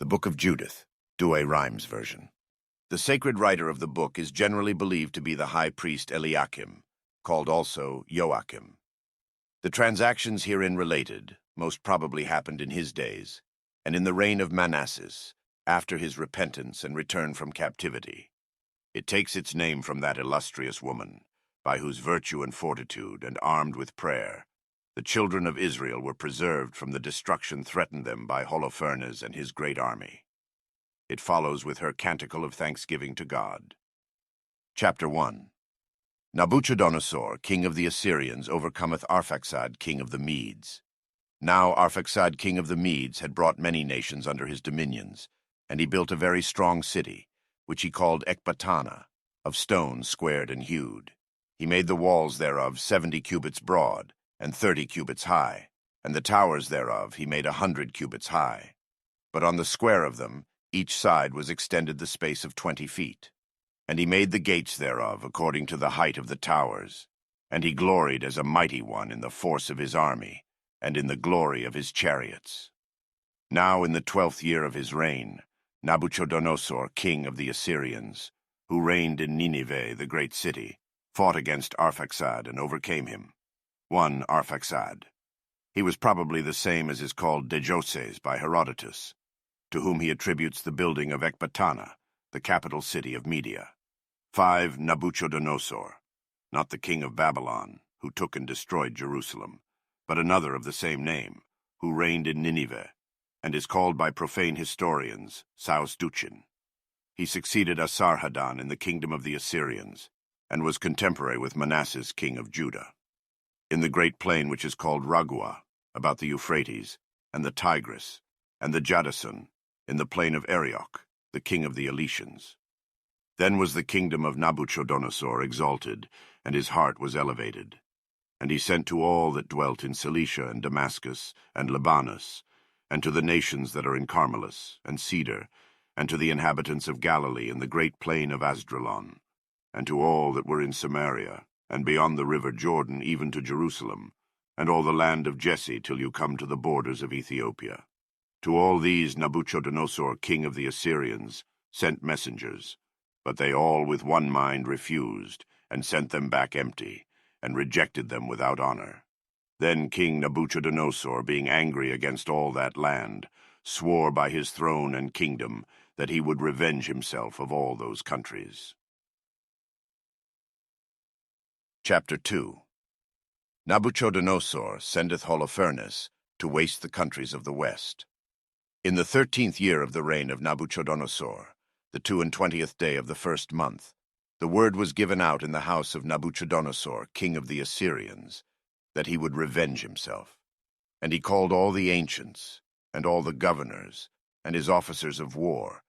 The Book of Judith, Douay Rheims version. The sacred writer of the book is generally believed to be the high priest Eliakim, called also Joachim. The transactions herein related most probably happened in his days, and in the reign of Manasses, after his repentance and return from captivity. It takes its name from that illustrious woman, by whose virtue and fortitude, and armed with prayer, the children of Israel were preserved from the destruction threatened them by Holofernes and his great army. It follows with her canticle of thanksgiving to God. Chapter 1. Nabuchodonosor, king of the Assyrians, overcometh Arphaxad, king of the Medes. Now Arphaxad, king of the Medes, had brought many nations under his dominions, and he built a very strong city, which he called Ecbatana, of stone squared and hewed. He made the walls thereof 70 cubits broad, and 30 cubits high, and the towers thereof he made 100 cubits high. But on the square of them each side was extended the space of 20 feet. And he made the gates thereof according to the height of the towers. And he gloried as a mighty one in the force of his army, and in the glory of his chariots. Now in the 12th year of his reign, Nabuchodonosor, king of the Assyrians, who reigned in Nineveh, the great city, fought against Arphaxad and overcame him. One Arphaxad. He was probably the same as is called Dejoses by Herodotus, to whom he attributes the building of Ecbatana, the capital city of Media. 5 Nabuchodonosor, not the king of Babylon, who took and destroyed Jerusalem, but another of the same name, who reigned in Nineveh, and is called by profane historians Eustochium. He succeeded Asarhaddon in the kingdom of the Assyrians, and was contemporary with Manasses, king of Judah. In the great plain which is called Ragua, about the Euphrates, and the Tigris, and the Jadison, in the plain of Arioch, the king of the Eletians. Then was the kingdom of Nabuchodonosor exalted, and his heart was elevated. And he sent to all that dwelt in Cilicia and Damascus and Libanus, and to the nations that are in Carmelis and Cedar, and to the inhabitants of Galilee in the great plain of Asdrelon, and to all that were in Samaria, and beyond the river Jordan even to Jerusalem, and all the land of Jesse till you come to the borders of Ethiopia. To all these Nabuchodonosor, king of the Assyrians, sent messengers, but they all with one mind refused, and sent them back empty, and rejected them without honor. Then King Nabuchodonosor, being angry against all that land, swore by his throne and kingdom that he would revenge himself of all those countries. Chapter 2. Nabuchodonosor sendeth Holofernes to waste the countries of the west. In the 13th year of the reign of Nabuchodonosor, the 22nd day of the first month, the word was given out in the house of Nabuchodonosor, king of the Assyrians, that he would revenge himself. And he called all the ancients, and all the governors, and his officers of war,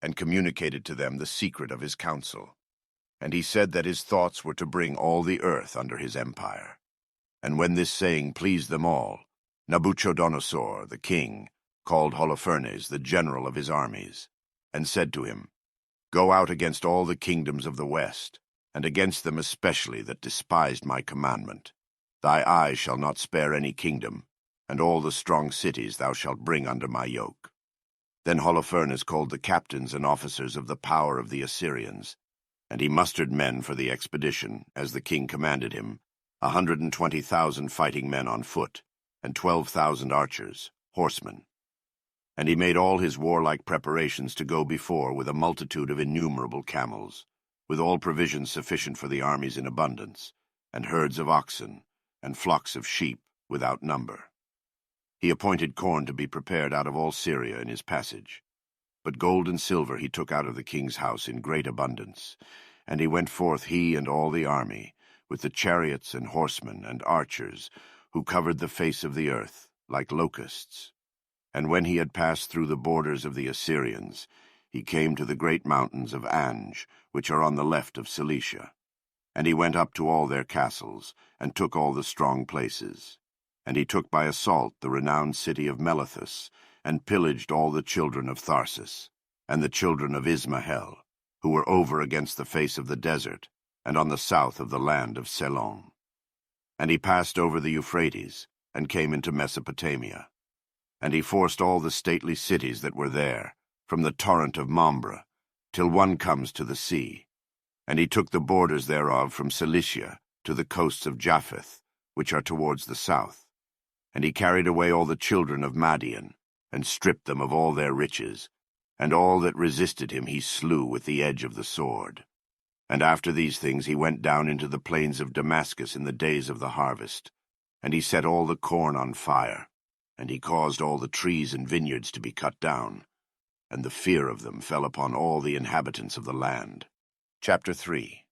and communicated to them the secret of his counsel. And he said that his thoughts were to bring all the earth under his empire. And when this saying pleased them all, Nabuchodonosor, the king, called Holofernes, the general of his armies, and said to him, Go out against all the kingdoms of the west, and against them especially that despised my commandment. Thy eye shall not spare any kingdom, and all the strong cities thou shalt bring under my yoke. Then Holofernes called the captains and officers of the power of the Assyrians, and he mustered men for the expedition, as the king commanded him, 120,000 fighting men on foot, and 12,000 archers, horsemen. And he made all his warlike preparations to go before with a multitude of innumerable camels, with all provisions sufficient for the armies in abundance, and herds of oxen, and flocks of sheep without number. He appointed corn to be prepared out of all Syria in his passage. But gold and silver he took out of the king's house in great abundance, and he went forth, he and all the army, with the chariots and horsemen and archers, who covered the face of the earth, like locusts. And when he had passed through the borders of the Assyrians, he came to the great mountains of Anj, which are on the left of Cilicia. And he went up to all their castles, and took all the strong places. And he took by assault the renowned city of Melithus, and pillaged all the children of Tharsis, and the children of Ismahel, who were over against the face of the desert, and on the south of the land of Celon. And he passed over the Euphrates, and came into Mesopotamia. And he forced all the stately cities that were there, from the torrent of Mambre, till one comes to the sea. And he took the borders thereof from Cilicia to the coasts of Japheth, which are towards the south. And he carried away all the children of Madian, and stripped them of all their riches, and all that resisted him he slew with the edge of the sword. And after these things he went down into the plains of Damascus in the days of the harvest, and he set all the corn on fire, and he caused all the trees and vineyards to be cut down, and the fear of them fell upon all the inhabitants of the land. Chapter 3.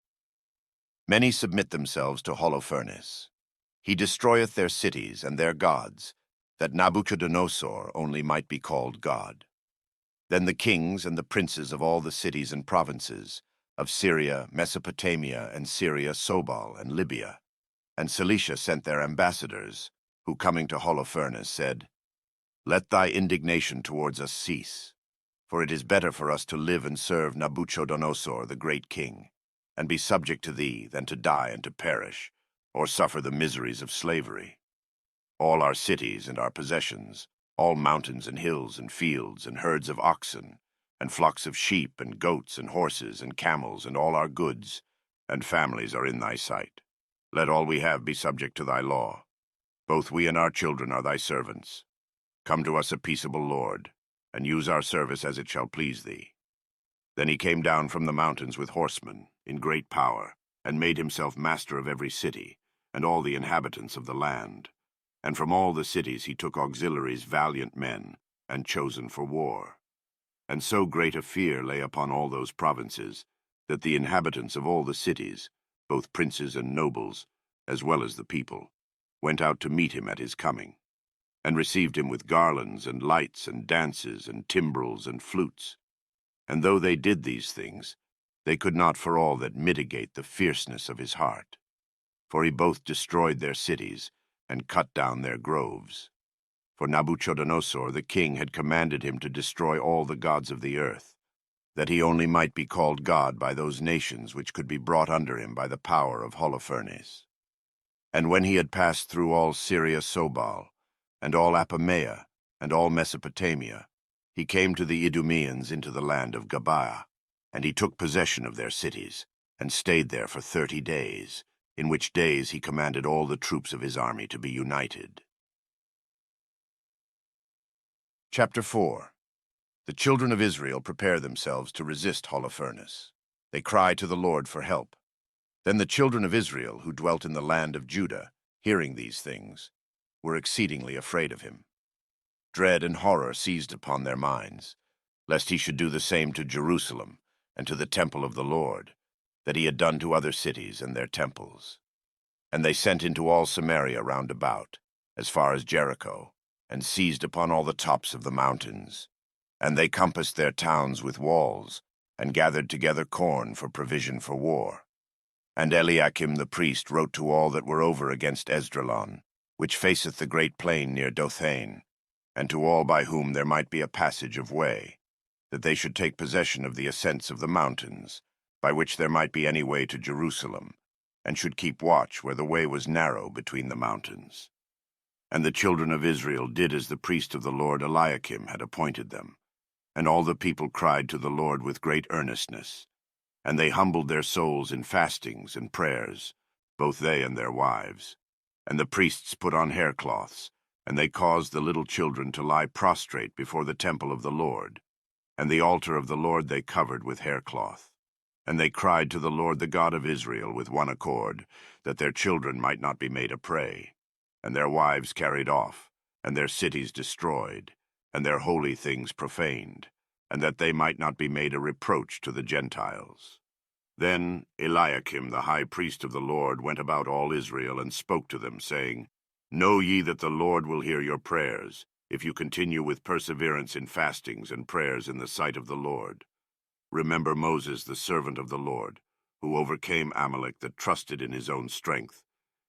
Many submit themselves to Holofernes. He destroyeth their cities and their gods, that Nabuchodonosor only might be called God. Then the kings and the princes of all the cities and provinces, of Syria, Mesopotamia, and Syria, Sobal, and Libya, and Cilicia sent their ambassadors, who coming to Holofernes said, Let thy indignation towards us cease, for it is better for us to live and serve Nabuchodonosor the great king, and be subject to thee than to die and to perish, or suffer the miseries of slavery. All our cities and our possessions, all mountains and hills and fields and herds of oxen, and flocks of sheep and goats and horses and camels and all our goods and families are in thy sight. Let all we have be subject to thy law. Both we and our children are thy servants. Come to us a peaceable Lord, and use our service as it shall please thee. Then he came down from the mountains with horsemen, in great power, and made himself master of every city, and all the inhabitants of the land. And from all the cities he took auxiliaries valiant men, and chosen for war. And so great a fear lay upon all those provinces, that the inhabitants of all the cities, both princes and nobles, as well as the people, went out to meet him at his coming, and received him with garlands and lights and dances and timbrels and flutes. And though they did these things, they could not for all that mitigate the fierceness of his heart. For he both destroyed their cities, and cut down their groves. For Nabuchodonosor the king had commanded him to destroy all the gods of the earth, that he only might be called God by those nations which could be brought under him by the power of Holofernes. And when he had passed through all Syria Sobal, and all Apamea, and all Mesopotamia, he came to the Idumeans into the land of Gabaa, and he took possession of their cities, and stayed there for 30 days, in which days he commanded all the troops of his army to be united. Chapter 4. The children of Israel prepare themselves to resist Holofernes. They cry to the Lord for help. Then the children of Israel, who dwelt in the land of Judah, hearing these things, were exceedingly afraid of him. Dread and horror seized upon their minds, lest he should do the same to Jerusalem and to the temple of the Lord, that he had done to other cities and their temples. And they sent into all Samaria round about, as far as Jericho, and seized upon all the tops of the mountains. And they compassed their towns with walls, and gathered together corn for provision for war. And Eliakim the priest wrote to all that were over against Esdraelon, which faceth the great plain near Dothain, and to all by whom there might be a passage of way, that they should take possession of the ascents of the mountains, by which there might be any way to Jerusalem, and should keep watch where the way was narrow between the mountains. And the children of Israel did as the priest of the Lord Eliakim had appointed them. And all the people cried to the Lord with great earnestness. And they humbled their souls in fastings and prayers, both they and their wives. And the priests put on haircloths, and they caused the little children to lie prostrate before the temple of the Lord. And the altar of the Lord they covered with haircloth. And they cried to the Lord the God of Israel with one accord, that their children might not be made a prey, and their wives carried off, and their cities destroyed, and their holy things profaned, and that they might not be made a reproach to the Gentiles. Then Eliakim the high priest of the Lord went about all Israel and spoke to them, saying, Know ye that the Lord will hear your prayers, if you continue with perseverance in fastings and prayers in the sight of the Lord. Remember Moses the servant of the Lord, who overcame Amalek, that trusted in his own strength,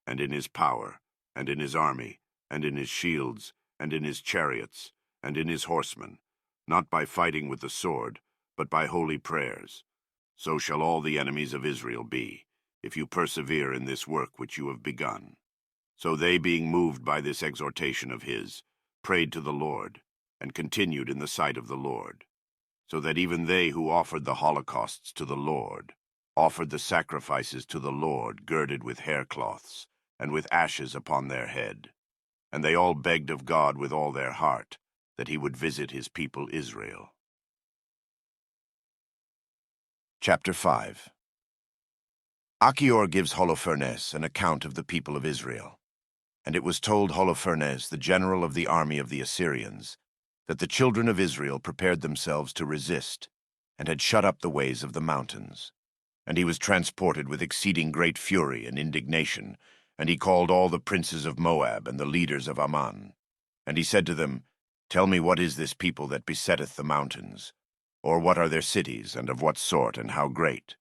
and in his power, and in his army, and in his shields, and in his chariots, and in his horsemen, not by fighting with the sword, but by holy prayers. So shall all the enemies of Israel be, if you persevere in this work which you have begun. So they, being moved by this exhortation of his, prayed to the Lord, and continued in the sight of the Lord. so that even they who offered the holocausts to the Lord offered the sacrifices to the Lord girded with haircloths and with ashes upon their head. And they all begged of God with all their heart that he would visit his people Israel. Chapter 5. Achior gives Holofernes an account of the people of Israel. And it was told Holofernes, the general of the army of the Assyrians, that the children of Israel prepared themselves to resist, and had shut up the ways of the mountains. And he was transported with exceeding great fury and indignation, and he called all the princes of Moab and the leaders of Ammon. And he said to them, Tell me, what is this people that besetteth the mountains? Or what are their cities, and of what sort, and how great?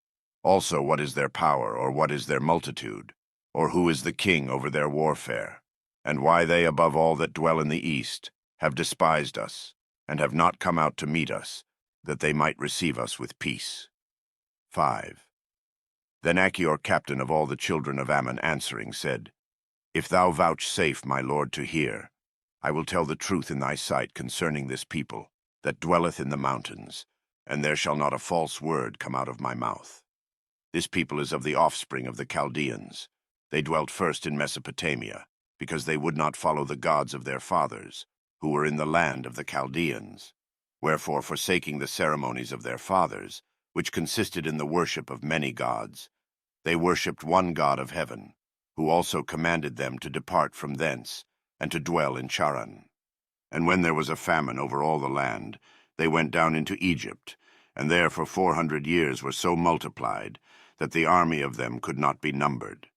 Also, what is their power, or what is their multitude? Or who is the king over their warfare? And why they, above all that dwell in the east, have despised us, and have not come out to meet us, that they might receive us with peace. 5. Then Achior, captain of all the children of Ammon, answering, said, If thou vouchsafe, my lord, to hear, I will tell the truth in thy sight concerning this people that dwelleth in the mountains, and there shall not a false word come out of my mouth. This people is of the offspring of the Chaldeans. They dwelt first in Mesopotamia, because they would not follow the gods of their fathers, who were in the land of the Chaldeans. Wherefore, forsaking the ceremonies of their fathers, which consisted in the worship of many gods, they worshipped one God of heaven, who also commanded them to depart from thence, and to dwell in Charan. And when there was a famine over all the land, they went down into Egypt, and there for 400 years were so multiplied, that the army of them could not be numbered.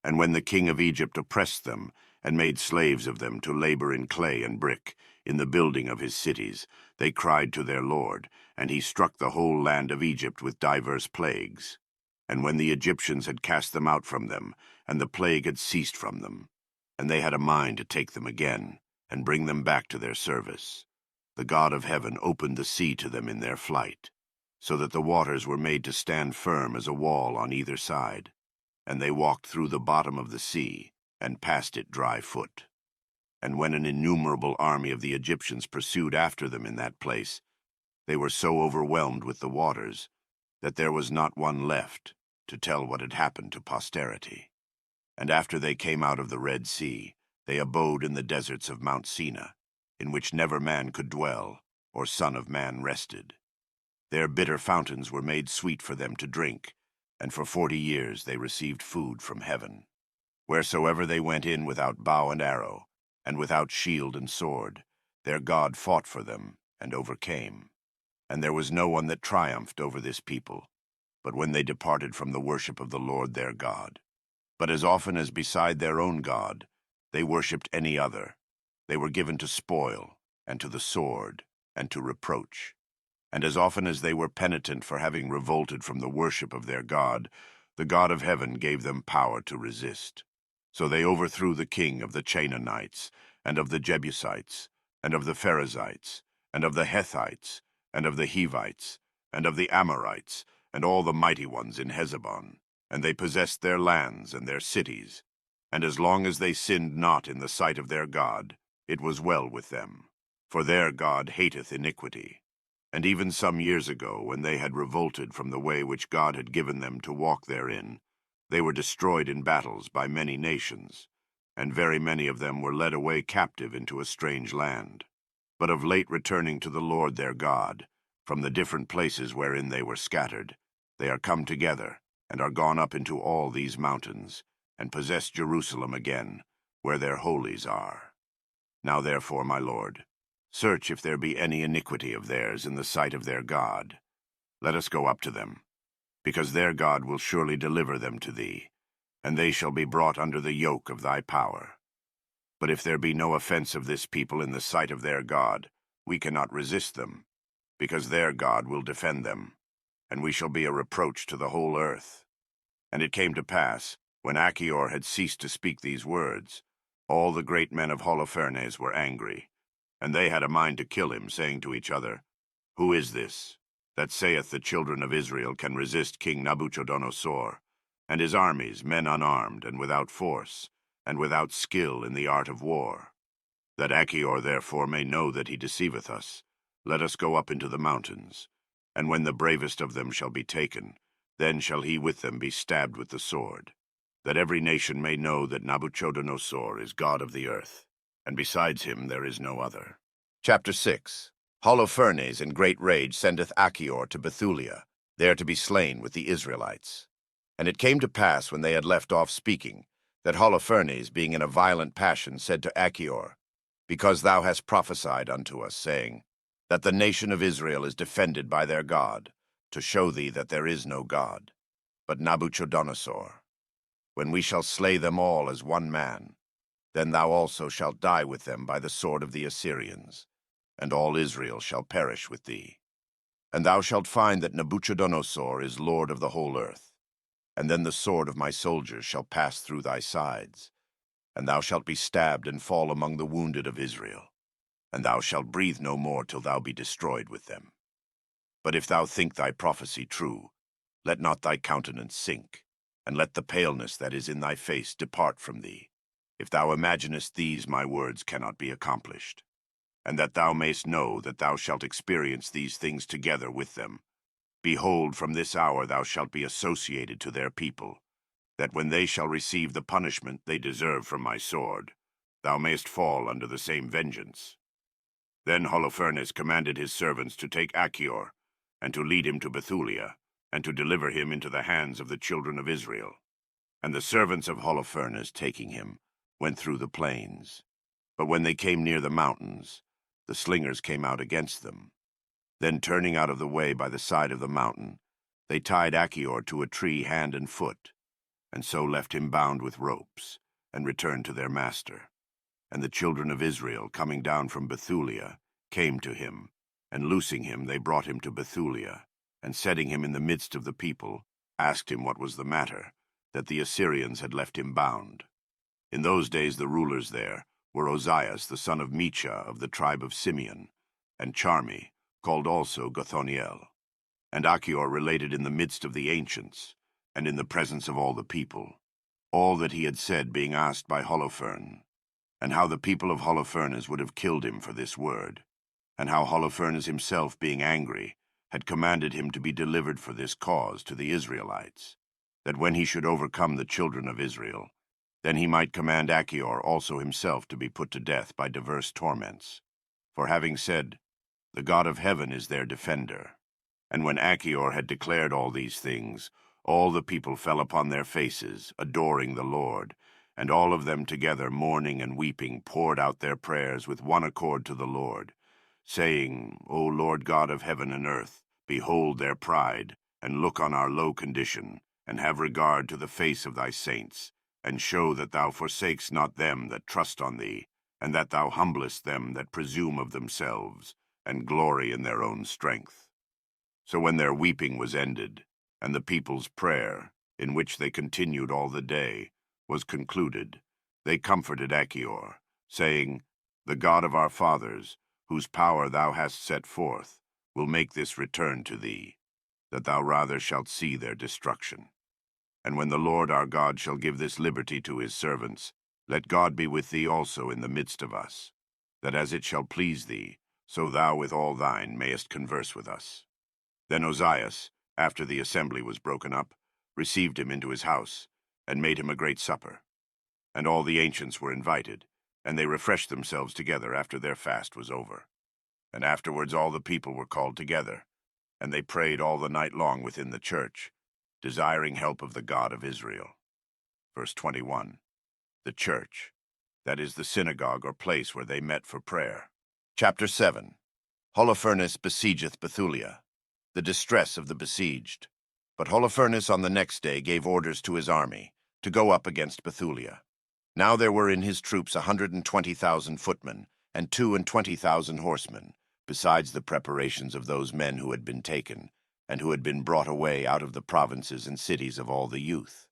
And when the king of Egypt oppressed them, and made slaves of them to labor in clay and brick, in the building of his cities, they cried to their Lord, and he struck the whole land of Egypt with divers plagues. And when the Egyptians had cast them out from them, and the plague had ceased from them, and they had a mind to take them again, and bring them back to their service, the God of heaven opened the sea to them in their flight, so that the waters were made to stand firm as a wall on either side, and they walked through the bottom of the sea, and passed it dry foot. And when an innumerable army of the Egyptians pursued after them in that place, they were so overwhelmed with the waters, that there was not one left to tell what had happened to posterity. And after they came out of the Red Sea, they abode in the deserts of Mount Sinai, in which never man could dwell, or son of man rested. Their bitter fountains were made sweet for them to drink, and for 40 years they received food from heaven. Wheresoever they went in without bow and arrow, and without shield and sword, their God fought for them, and overcame. And there was no one that triumphed over this people, but when they departed from the worship of the Lord their God. But as often as beside their own God they worshipped any other, they were given to spoil, and to the sword, and to reproach. And as often as they were penitent for having revolted from the worship of their God, the God of heaven gave them power to resist. So they overthrew the king of the Canaanites, and of the Jebusites, and of the Perizzites, and of the Hethites, and of the Hivites, and of the Amorites, and all the mighty ones in Hezebon. And they possessed their lands and their cities. And as long as they sinned not in the sight of their God, it was well with them. For their God hateth iniquity. And even some years ago, when they had revolted from the way which God had given them to walk therein, they were destroyed in battles by many nations, and very many of them were led away captive into a strange land. But of late returning to the Lord their God, from the different places wherein they were scattered, they are come together, and are gone up into all these mountains, and possess Jerusalem again, where their holies are. Now therefore, my Lord, search if there be any iniquity of theirs in the sight of their God. Let us go up to them, because their God will surely deliver them to thee, and they shall be brought under the yoke of thy power. But if there be no offense of this people in the sight of their God, we cannot resist them, because their God will defend them, and we shall be a reproach to the whole earth. And it came to pass, when Achior had ceased to speak these words, all the great men of Holofernes were angry, and they had a mind to kill him, saying to each other, Who is this, that saith the children of Israel can resist King Nabuchodonosor, and his armies, men unarmed, and without force, and without skill in the art of war? That Achior therefore may know that he deceiveth us, Let us go up into the mountains, and when the bravest of them shall be taken, then shall he with them be stabbed with the sword, that every nation may know that Nabuchodonosor is God of the earth, and besides him there is no other. Chapter 6. Holofernes in great rage sendeth Achior to Bethulia, there to be slain with the Israelites. And it came to pass, when they had left off speaking, that Holofernes, being in a violent passion, said to Achior, Because thou hast prophesied unto us, saying, that the nation of Israel is defended by their God, to show thee that there is no God, but Nabuchodonosor. When we shall slay them all as one man, then thou also shalt die with them by the sword of the Assyrians, and all Israel shall perish with thee. And thou shalt find that Nabuchodonosor is Lord of the whole earth. And then the sword of my soldiers shall pass through thy sides, and thou shalt be stabbed and fall among the wounded of Israel, and thou shalt breathe no more till thou be destroyed with them. But if thou think thy prophecy true, let not thy countenance sink, and let the paleness that is in thy face depart from thee, if thou imaginest these my words cannot be accomplished, and that thou mayst know that thou shalt experience these things together with them. Behold, from this hour thou shalt be associated to their people, that when they shall receive the punishment they deserve from my sword, thou mayst fall under the same vengeance. Then Holofernes commanded his servants to take Achior, and to lead him to Bethulia, and to deliver him into the hands of the children of Israel. And the servants of Holofernes, taking him, went through the plains. But when they came near the mountains, the slingers came out against them. Then, turning out of the way by the side of the mountain, they tied Achior to a tree hand and foot, and so left him bound with ropes, and returned to their master. And the children of Israel, coming down from Bethulia, came to him, and loosing him they brought him to Bethulia, and setting him in the midst of the people, asked him what was the matter, that the Assyrians had left him bound. In those days the rulers there were Ozias the son of Micha of the tribe of Simeon, and Charmi, called also Gothoniel. And Achior related in the midst of the ancients, and in the presence of all the people, all that he had said, being asked by Holofernes, and how the people of Holofernes would have killed him for this word, and how Holofernes himself, being angry, had commanded him to be delivered for this cause to the Israelites, that when he should overcome the children of Israel, then he might command Achior also himself to be put to death by diverse torments, for having said, The God of heaven is their defender. And when Achior had declared all these things, all the people fell upon their faces, adoring the Lord, and all of them together, mourning and weeping, poured out their prayers with one accord to the Lord, saying, O Lord God of heaven and earth, behold their pride, and look on our low condition, and have regard to the face of thy saints, and show that thou forsakest not them that trust on thee, and that thou humblest them that presume of themselves, and glory in their own strength. So when their weeping was ended, and the people's prayer, in which they continued all the day, was concluded, they comforted Achior, saying, The God of our fathers, whose power thou hast set forth, will make this return to thee, that thou rather shalt see their destruction. And when the Lord our God shall give this liberty to his servants, let God be with thee also in the midst of us, that as it shall please thee, so thou with all thine mayest converse with us. Then Ozias, after the assembly was broken up, received him into his house, and made him a great supper. And all the ancients were invited, and they refreshed themselves together after their fast was over. And afterwards all the people were called together, and they prayed all the night long within the church, desiring help of the God of Israel. Verse 21. The church, that is the synagogue or place where they met for prayer. Chapter 7. Holofernes besiegeth Bethulia. The distress of the besieged. But Holofernes on the next day gave orders to his army to go up against Bethulia. Now there were in his troops 120,000 footmen, and 22,000 horsemen, besides the preparations of those men who had been taken, and who had been brought away out of the provinces and cities of all the youth.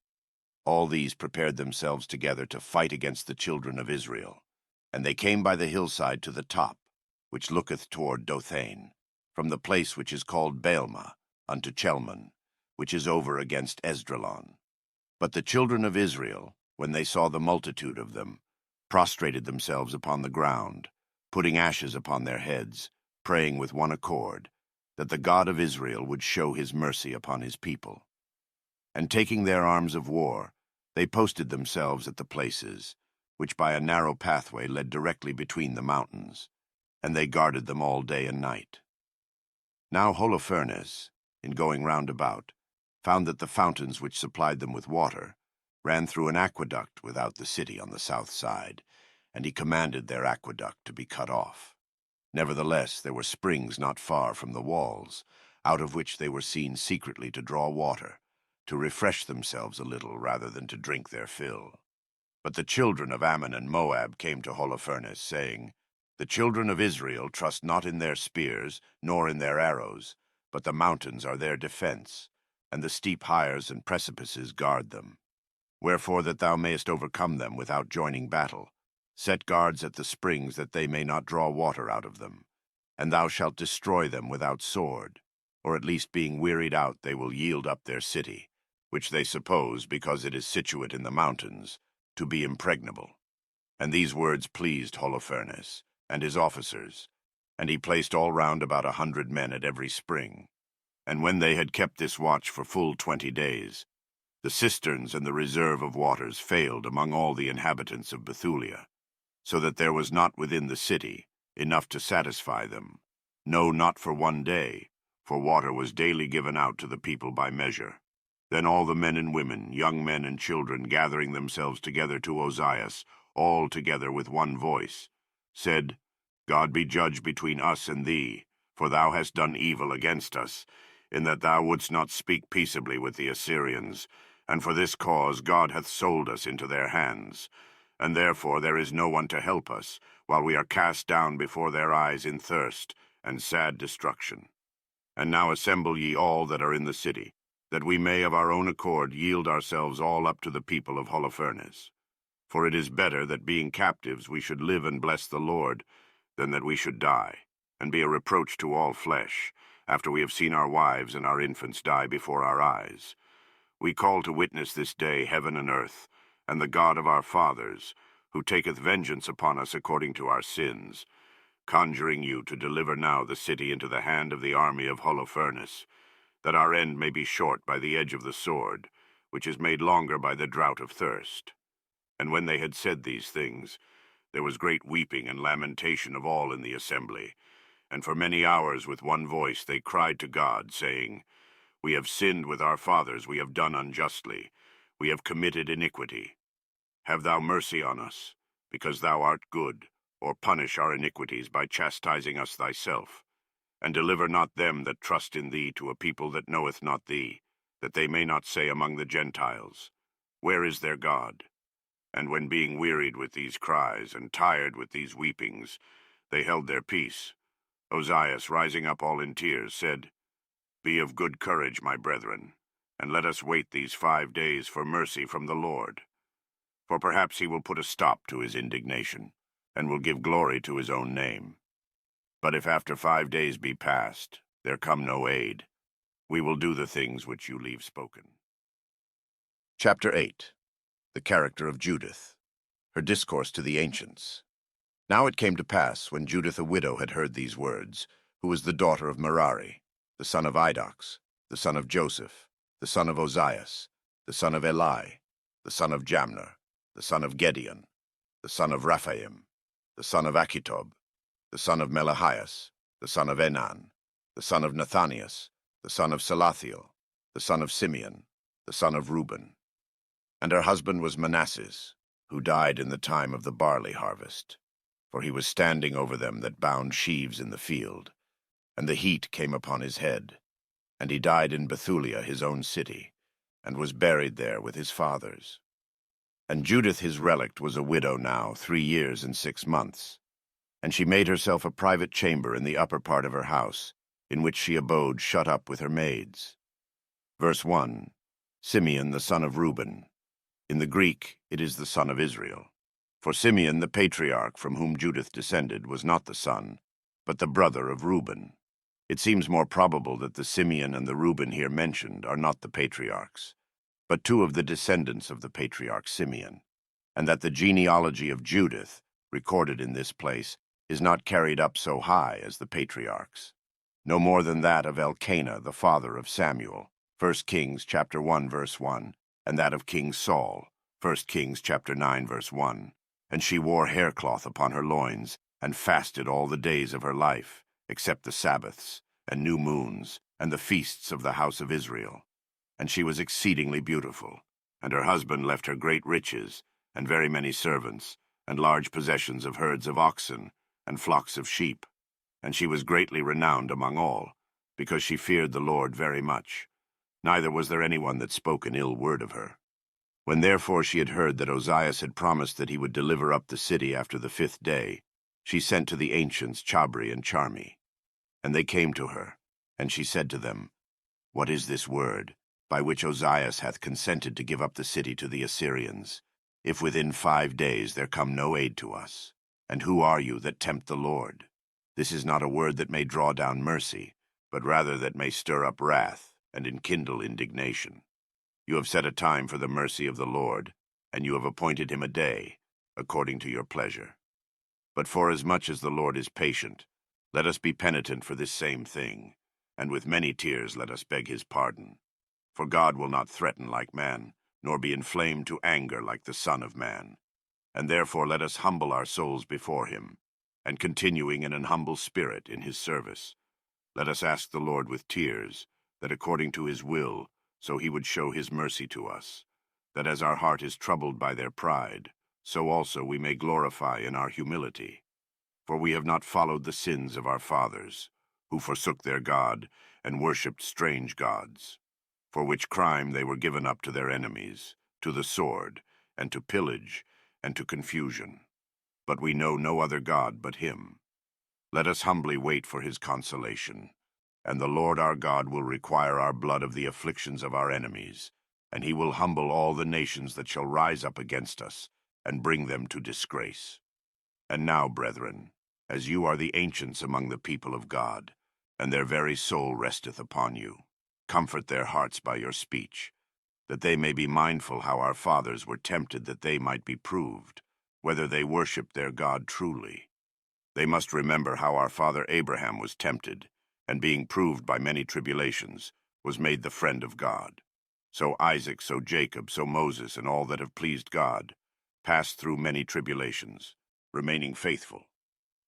All these prepared themselves together to fight against the children of Israel. And they came by the hillside to the top, which looketh toward Dothain, from the place which is called Baalma, unto Chelman, which is over against Esdraelon. But the children of Israel, when they saw the multitude of them, prostrated themselves upon the ground, putting ashes upon their heads, praying with one accord, that the God of Israel would show his mercy upon his people. And taking their arms of war, they posted themselves at the places, which by a narrow pathway led directly between the mountains, and they guarded them all day and night. Now Holofernes, in going round about, found that the fountains which supplied them with water ran through an aqueduct without the city on the south side, and he commanded their aqueduct to be cut off. Nevertheless, there were springs not far from the walls, out of which they were seen secretly to draw water, to refresh themselves a little rather than to drink their fill. But the children of Ammon and Moab came to Holofernes, saying, "The children of Israel trust not in their spears, nor in their arrows, but the mountains are their defense, and the steep heights and precipices guard them. Wherefore, that thou mayest overcome them without joining battle, set guards at the springs that they may not draw water out of them, and thou shalt destroy them without sword, or at least being wearied out they will yield up their city, which they suppose, because it is situate in the mountains, to be impregnable." And these words pleased Holofernes and his officers, and he placed all round about 100 men at every spring. And when they had kept this watch for full 20 days, the cisterns and the reserve of waters failed among all the inhabitants of Bethulia, so that there was not within the city enough to satisfy them, no, not for 1 day, for water was daily given out to the people by measure. Then all the men and women, young men and children, gathering themselves together to Ozias, all together with one voice, said, "God be judge between us and thee, for thou hast done evil against us, in that thou wouldst not speak peaceably with the Assyrians, and for this cause God hath sold us into their hands. And therefore there is no one to help us, while we are cast down before their eyes in thirst and sad destruction. And now assemble ye all that are in the city, that we may of our own accord yield ourselves all up to the people of Holofernes. For it is better that being captives we should live and bless the Lord, than that we should die, and be a reproach to all flesh, after we have seen our wives and our infants die before our eyes. We call to witness this day heaven and earth, and the God of our fathers, who taketh vengeance upon us according to our sins, conjuring you to deliver now the city into the hand of the army of Holofernes, that our end may be short by the edge of the sword, which is made longer by the drought of thirst." And when they had said these things, there was great weeping and lamentation of all in the assembly, and for many hours with one voice they cried to God, saying, "We have sinned with our fathers, we have done unjustly, we have committed iniquity. Have thou mercy on us, because thou art good, or punish our iniquities by chastising us thyself. And deliver not them that trust in thee to a people that knoweth not thee, that they may not say among the Gentiles, Where is their God? And when being wearied with these cries, and tired with these weepings, they held their peace, Ozias, rising up all in tears, said, "Be of good courage, my brethren, and let us wait these 5 days for mercy from the Lord. For perhaps he will put a stop to his indignation, and will give glory to his own name. But if after 5 days be past, there come no aid, we will do the things which you leave spoken." Chapter 8. The character of Judith. Her discourse to the ancients. Now it came to pass, when Judith a widow had heard these words, who was the daughter of Merari, the son of Idox, the son of Joseph, the son of Ozias, the son of Eli, the son of Jamner, the son of Gedeon, the son of Raphaim, the son of Achitob, the son of Melahias, the son of Enan, the son of Nathanias, the son of Salathiel, the son of Simeon, the son of Reuben. And her husband was Manasses, who died in the time of the barley harvest, for he was standing over them that bound sheaves in the field, and the heat came upon his head. And he died in Bethulia his own city, and was buried there with his fathers. And Judith his relict was a widow now 3 years and 6 months. And she made herself a private chamber in the upper part of her house, in which she abode shut up with her maids. Verse 1. Simeon the son of Reuben. In the Greek it is the son of Israel. For Simeon the patriarch from whom Judith descended was not the son, but the brother of Reuben. It seems more probable that the Simeon and the Reuben here mentioned are not the patriarchs, but 2 of the descendants of the patriarch Simeon, and that the genealogy of Judith, recorded in this place, is not carried up so high as the patriarchs, no more than that of Elkanah, the father of Samuel, 1 Kings chapter 1, verse 1, and that of King Saul, 1 Kings chapter 9, verse 1. And she wore haircloth upon her loins, and fasted all the days of her life, except the Sabbaths, and new moons, and the feasts of the house of Israel. And she was exceedingly beautiful, and her husband left her great riches, and very many servants, and large possessions of herds of oxen, and flocks of sheep. And she was greatly renowned among all, because she feared the Lord very much. Neither was there anyone that spoke an ill word of her. When therefore she had heard that Ozias had promised that he would deliver up the city after the 5th day, she sent to the ancients Chabri and Charmi. And they came to her, and she said to them, What is this word, by which Ozias hath consented to give up the city to the Assyrians, if within 5 days there come no aid to us? And who are you that tempt the Lord? This is not a word that may draw down mercy, but rather that may stir up wrath, and enkindle indignation. You have set a time for the mercy of the Lord, and you have appointed him a day, according to your pleasure. But forasmuch as the Lord is patient, let us be penitent for this same thing, and with many tears let us beg his pardon. For God will not threaten like man, nor be inflamed to anger like the Son of Man. And therefore let us humble our souls before him, and continuing in an humble spirit in his service, let us ask the Lord with tears, that according to his will, so he would show his mercy to us, that as our heart is troubled by their pride, so also we may glorify in our humility. For we have not followed the sins of our fathers, who forsook their God, and worshipped strange gods, for which crime they were given up to their enemies, to the sword, and to pillage, and to confusion. But we know no other God but him. Let us humbly wait for his consolation. And the Lord our God will require our blood of the afflictions of our enemies, and he will humble all the nations that shall rise up against us, and bring them to disgrace. And now, brethren, as you are the ancients among the people of God, and their very soul resteth upon you, comfort their hearts by your speech, that they may be mindful how our fathers were tempted that they might be proved, whether they worshipped their God truly. They must remember how our father Abraham was tempted, and being proved by many tribulations, was made the friend of God. So Isaac, so Jacob, so Moses, and all that have pleased God, passed through many tribulations, remaining faithful.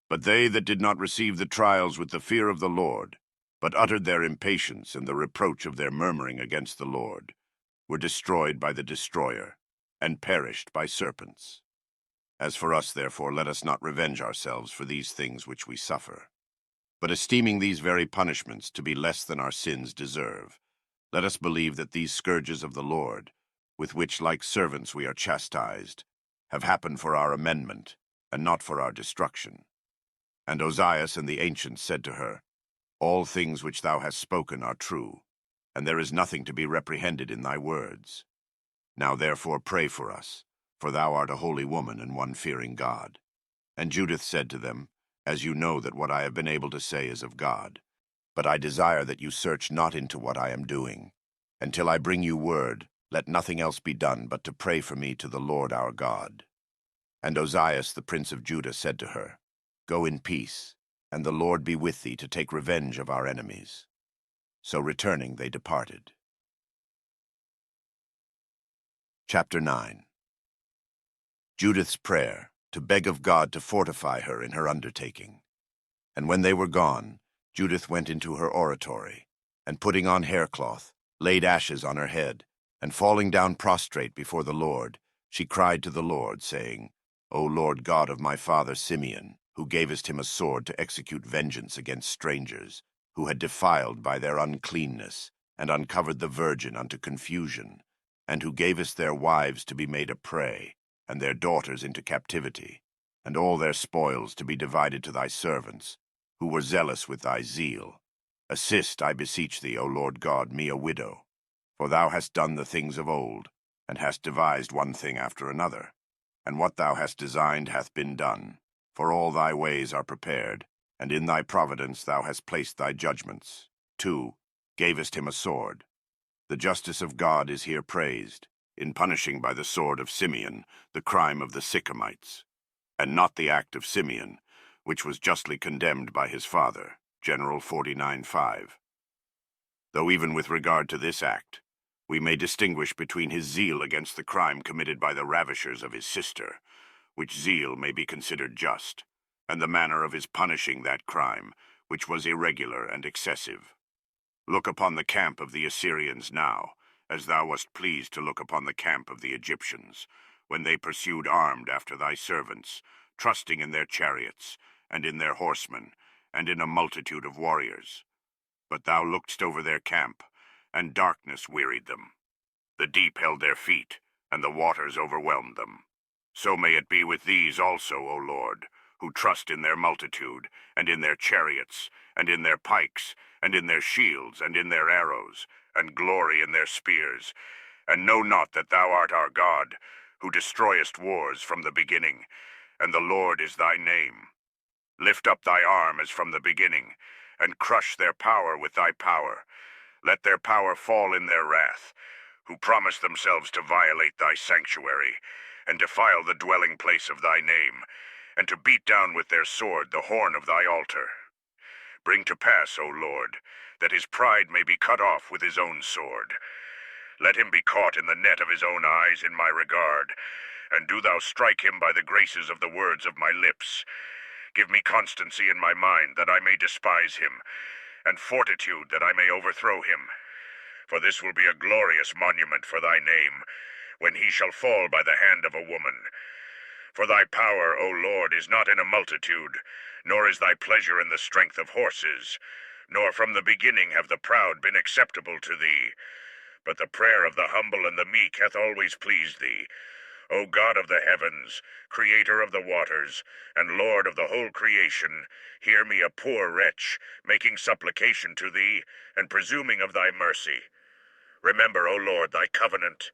But they that did not receive the trials with the fear of the Lord, but uttered their impatience and the reproach of their murmuring against the Lord, were destroyed by the destroyer, and perished by serpents. As for us, therefore, let us not revenge ourselves for these things which we suffer, but esteeming these very punishments to be less than our sins deserve, let us believe that these scourges of the Lord, with which like servants we are chastised, have happened for our amendment, and not for our destruction. And Ozias and the ancients said to her, All things which thou hast spoken are true, and there is nothing to be reprehended in thy words. Now therefore pray for us, for thou art a holy woman and one fearing God. And Judith said to them, As you know that what I have been able to say is of God, but I desire that you search not into what I am doing. Until I bring you word, let nothing else be done but to pray for me to the Lord our God. And Ozias the prince of Judah said to her, Go in peace, and the Lord be with thee to take revenge of our enemies. So returning they departed. Chapter 9. Judith's prayer, to beg of God to fortify her in her undertaking. And when they were gone, Judith went into her oratory, and putting on haircloth, laid ashes on her head, and falling down prostrate before the Lord, she cried to the Lord, saying, O Lord God of my father Simeon, who gavest him a sword to execute vengeance against strangers, who had defiled by their uncleanness, and uncovered the virgin unto confusion, and who gavest their wives to be made a prey, and their daughters into captivity, and all their spoils to be divided to thy servants, who were zealous with thy zeal. Assist, I beseech thee, O Lord God, me a widow, for thou hast done the things of old, and hast devised one thing after another. And what thou hast designed hath been done, for all thy ways are prepared, and in thy providence thou hast placed thy judgments. 2. Gavest him a sword. The justice of God is here praised, in punishing by the sword of Simeon the crime of the Sychemites, and not the act of Simeon, which was justly condemned by his father, General 49:5. Though even with regard to this act, we may distinguish between his zeal against the crime committed by the ravishers of his sister, which zeal may be considered just, and the manner of his punishing that crime, which was irregular and excessive. Look upon the camp of the Assyrians now, as thou wast pleased to look upon the camp of the Egyptians, when they pursued armed after thy servants, trusting in their chariots, and in their horsemen, and in a multitude of warriors. But thou lookedst over their camp, and darkness wearied them. The deep held their feet, and the waters overwhelmed them. So may it be with these also, O Lord, who trust in their multitude, and in their chariots, and in their pikes, and in their shields, and in their arrows, and glory in their spears, and know not that thou art our God, who destroyest wars from the beginning, and the Lord is thy name. Lift up thy arm as from the beginning, and crush their power with thy power. Let their power fall in their wrath, who promise themselves to violate thy sanctuary, and defile the dwelling place of thy name, and to beat down with their sword the horn of thy altar. Bring to pass, O Lord, that his pride may be cut off with his own sword. Let him be caught in the net of his own eyes in my regard, and do thou strike him by the graces of the words of my lips. Give me constancy in my mind, that I may despise him, and fortitude, that I may overthrow him. For this will be a glorious monument for thy name, when he shall fall by the hand of a woman. For thy power, O Lord, is not in a multitude, nor is thy pleasure in the strength of horses, nor from the beginning have the proud been acceptable to thee. But the prayer of the humble and the meek hath always pleased thee. O God of the heavens, creator of the waters, and Lord of the whole creation, hear me, a poor wretch, making supplication to thee, and presuming of thy mercy. Remember, O Lord, thy covenant,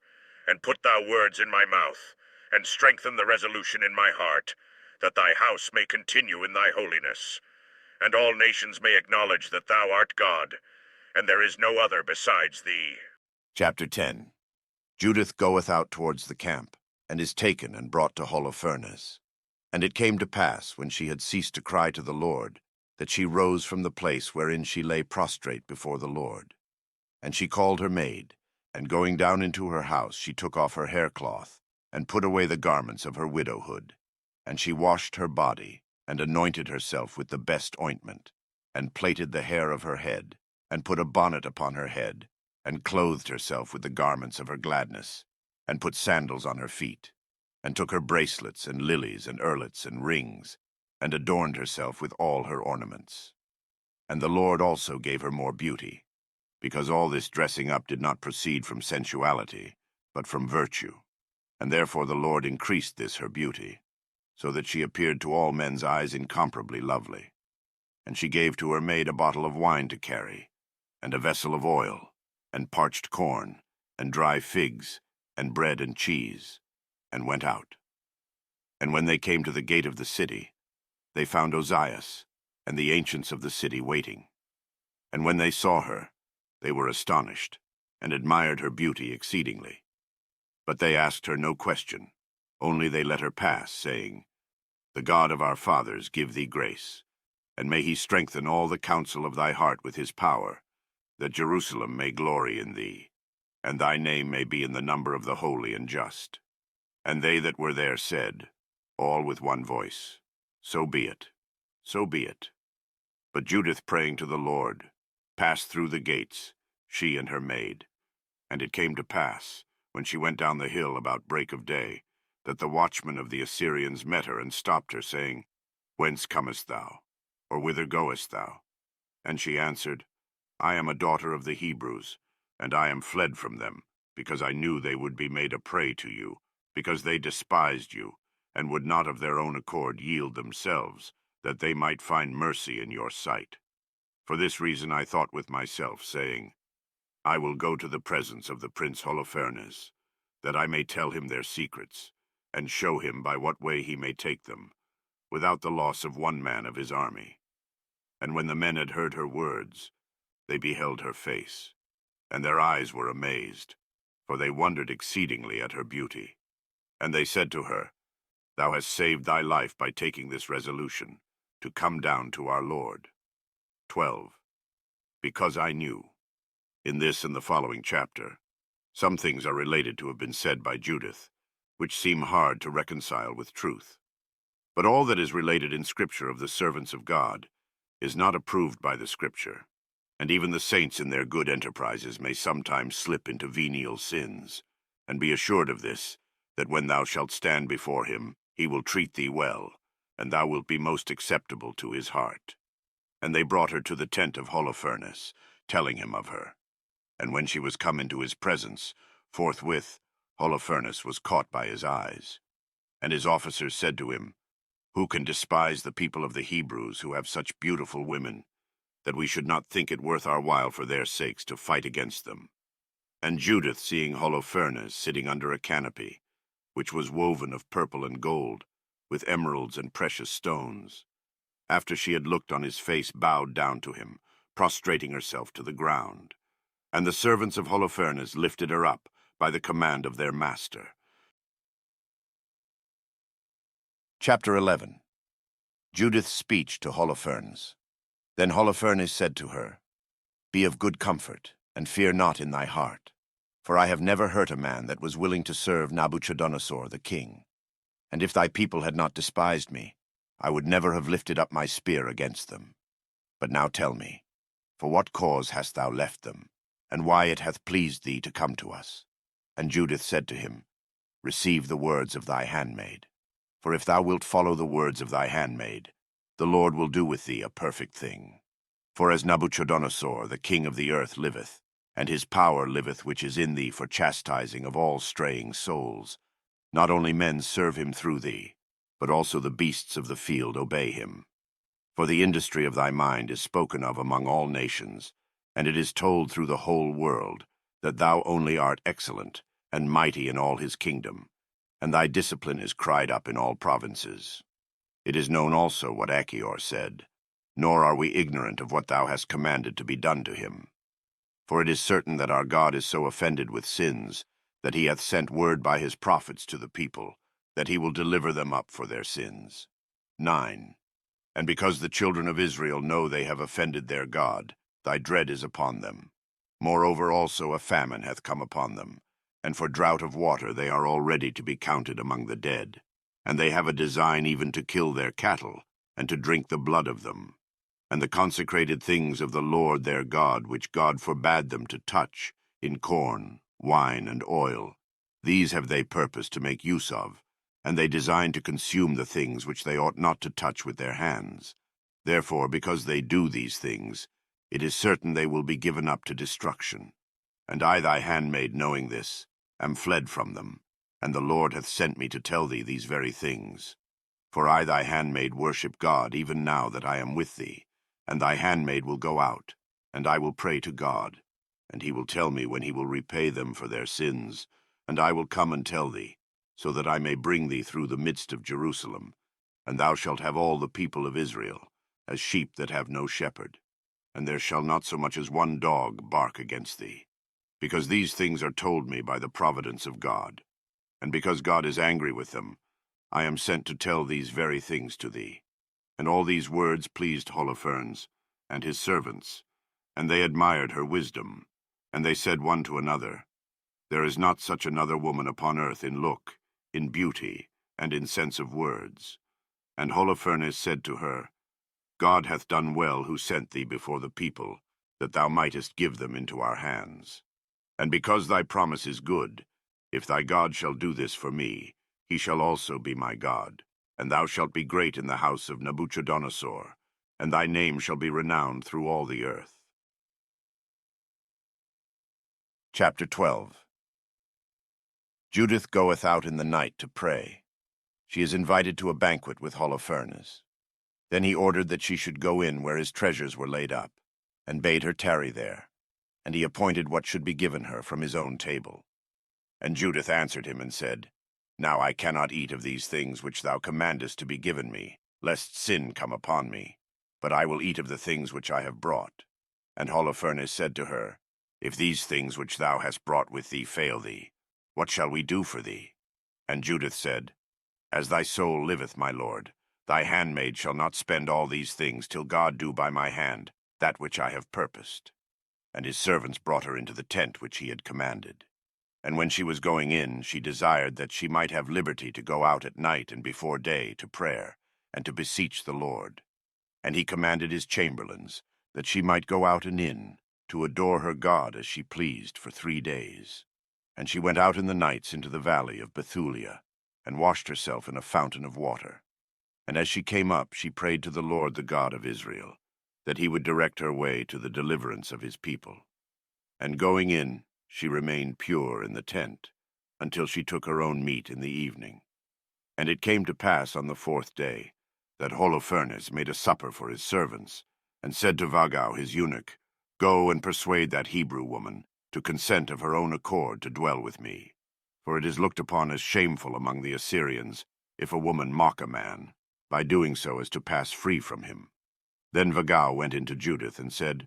and put thou words in my mouth, and strengthen the resolution in my heart, that thy house may continue in thy holiness, and all nations may acknowledge that thou art God, and there is no other besides thee. Chapter 10. Judith goeth out towards the camp, and is taken and brought to Holofernes. And it came to pass, when she had ceased to cry to the Lord, that she rose from the place wherein she lay prostrate before the Lord. And she called her maid, and going down into her house, she took off her haircloth, and put away the garments of her widowhood. And she washed her body, and anointed herself with the best ointment, and plaited the hair of her head, and put a bonnet upon her head, and clothed herself with the garments of her gladness, and put sandals on her feet, and took her bracelets, and lilies, and earlets, and rings, and adorned herself with all her ornaments. And the Lord also gave her more beauty, because all this dressing up did not proceed from sensuality, but from virtue. And therefore the Lord increased this her beauty, so that she appeared to all men's eyes incomparably lovely. And she gave to her maid a bottle of wine to carry, and a vessel of oil, and parched corn, and dry figs, and bread and cheese, and went out. And when they came to the gate of the city, they found Ozias and the ancients of the city waiting. And when they saw her, they were astonished, and admired her beauty exceedingly. But they asked her no question, only they let her pass, saying, The God of our fathers give thee grace, and may he strengthen all the counsel of thy heart with his power, that Jerusalem may glory in thee, and thy name may be in the number of the holy and just. And they that were there said, all with one voice, So be it, so be it. But Judith, praying to the Lord, passed through the gates, she and her maid. And it came to pass, when she went down the hill about break of day, that the watchmen of the Assyrians met her and stopped her, saying, Whence comest thou? Or whither goest thou? And she answered, I am a daughter of the Hebrews, and I am fled from them, because I knew they would be made a prey to you, because they despised you, and would not of their own accord yield themselves, that they might find mercy in your sight. For this reason I thought with myself, saying, I will go to the presence of the Prince Holofernes, that I may tell him their secrets, and show him by what way he may take them, without the loss of one man of his army. And when the men had heard her words, they beheld her face, and their eyes were amazed, for they wondered exceedingly at her beauty. And they said to her, Thou hast saved thy life by taking this resolution, to come down to our Lord. 12. Because I knew. In this and the following chapter, some things are related to have been said by Judith, which seem hard to reconcile with truth. But all that is related in Scripture of the servants of God is not approved by the Scripture, and even the saints in their good enterprises may sometimes slip into venial sins. And be assured of this, that when thou shalt stand before him, he will treat thee well, and thou wilt be most acceptable to his heart. And they brought her to the tent of Holofernes, telling him of her. And when she was come into his presence, forthwith Holofernes was caught by his eyes. And his officers said to him, Who can despise the people of the Hebrews who have such beautiful women, that we should not think it worth our while for their sakes to fight against them? And Judith, seeing Holofernes sitting under a canopy, which was woven of purple and gold, with emeralds and precious stones, after she had looked on his face, bowed down to him, prostrating herself to the ground. And the servants of Holofernes lifted her up by the command of their master. Chapter 11. Judith's speech to Holofernes. Then Holofernes said to her, Be of good comfort, and fear not in thy heart, for I have never hurt a man that was willing to serve Nabuchodonosor the king. And if thy people had not despised me, I would never have lifted up my spear against them. But now tell me, for what cause hast thou left them, and why it hath pleased thee to come to us? And Judith said to him, Receive the words of thy handmaid. For if thou wilt follow the words of thy handmaid, the Lord will do with thee a perfect thing. For as Nabuchodonosor, the king of the earth, liveth, and his power liveth which is in thee for chastising of all straying souls, not only men serve him through thee, but also the beasts of the field obey him. For the industry of thy mind is spoken of among all nations, and it is told through the whole world, that thou only art excellent, and mighty in all his kingdom, and thy discipline is cried up in all provinces. It is known also what Achior said, nor are we ignorant of what thou hast commanded to be done to him. For it is certain that our God is so offended with sins, that he hath sent word by his prophets to the people, that he will deliver them up for their sins. 9. And because the children of Israel know they have offended their God, thy dread is upon them. Moreover also a famine hath come upon them, and for drought of water they are already to be counted among the dead. And they have a design even to kill their cattle, and to drink the blood of them. And the consecrated things of the Lord their God, which God forbade them to touch, in corn, wine, and oil, these have they purposed to make use of, and they design to consume the things which they ought not to touch with their hands. Therefore, because they do these things, it is certain they will be given up to destruction. And I, thy handmaid, knowing this, am fled from them, and the Lord hath sent me to tell thee these very things. For I, thy handmaid, worship God, even now that I am with thee, and thy handmaid will go out, and I will pray to God, and he will tell me when he will repay them for their sins, and I will come and tell thee, so that I may bring thee through the midst of Jerusalem, and thou shalt have all the people of Israel, as sheep that have no shepherd, and there shall not so much as one dog bark against thee. Because these things are told me by the providence of God, and because God is angry with them, I am sent to tell these very things to thee. And all these words pleased Holofernes and his servants, and they admired her wisdom. And they said one to another, There is not such another woman upon earth in look, in beauty, and in sense of words. And Holofernes said to her, God hath done well who sent thee before the people, that thou mightest give them into our hands. And because thy promise is good, if thy God shall do this for me, he shall also be my God, and thou shalt be great in the house of Nabuchodonosor, and thy name shall be renowned through all the earth. Chapter 12. Judith goeth out in the night to pray. She is invited to a banquet with Holofernes. Then he ordered that she should go in where his treasures were laid up, and bade her tarry there, and he appointed what should be given her from his own table. And Judith answered him and said, Now I cannot eat of these things which thou commandest to be given me, lest sin come upon me. But I will eat of the things which I have brought. And Holofernes said to her, If these things which thou hast brought with thee fail thee, what shall we do for thee? And Judith said, As thy soul liveth, my lord, Thy handmaid shall not spend all these things till God do by my hand that which I have purposed. And his servants brought her into the tent which he had commanded. And when she was going in, she desired that she might have liberty to go out at night and before day to prayer, and to beseech the Lord. And he commanded his chamberlains that she might go out and in, to adore her God as she pleased for 3 days. And she went out in the nights into the valley of Bethulia, and washed herself in a fountain of water. And as she came up, she prayed to the Lord the God of Israel, that he would direct her way to the deliverance of his people. And going in, she remained pure in the tent, until she took her own meat in the evening. And it came to pass on the 4th day, that Holofernes made a supper for his servants, and said to Vagau his eunuch, Go and persuade that Hebrew woman to consent of her own accord to dwell with me. For it is looked upon as shameful among the Assyrians, if a woman mock a man, by doing so as to pass free from him. Then Vagau went into Judith and said,